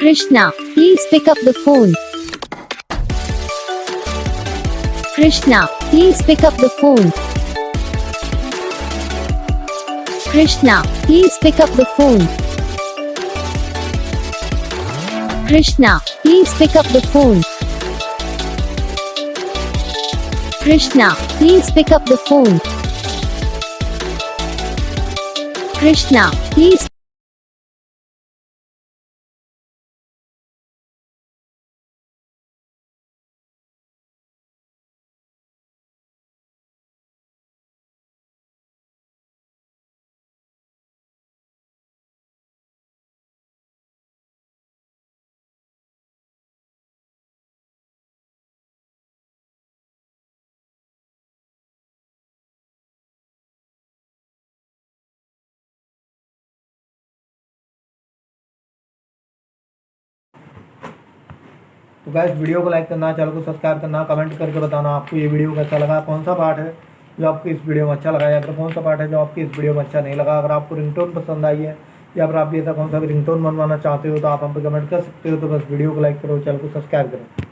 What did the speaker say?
Krishna, please pick up the phone. Krishna, please pick up the phone. Krishna, please pick up the phone. Krishna, please pick up the phone. Krishna, please pick up the phone. Krishna, please. तो guys video को like करना, channel को subscribe करना, comment करके बताना आपको ये video कैसा लगा, कौन सा पार्ट है जो आपको इस वीडियो में अच्छा लगा या फिर कौन सा पार्ट है जो आपको इस वीडियो में अच्छा नहीं लगा। अगर आपको रिंगटोन पसंद आई है या फिर आप भी ऐसा कौन सा भी रिंगटोन बनवाना चाहते हो तो आप हम पे कमेंट कर सकते हो। तो बस वीडियो को लाइक करो, चैनल को सब्सक्राइब करो।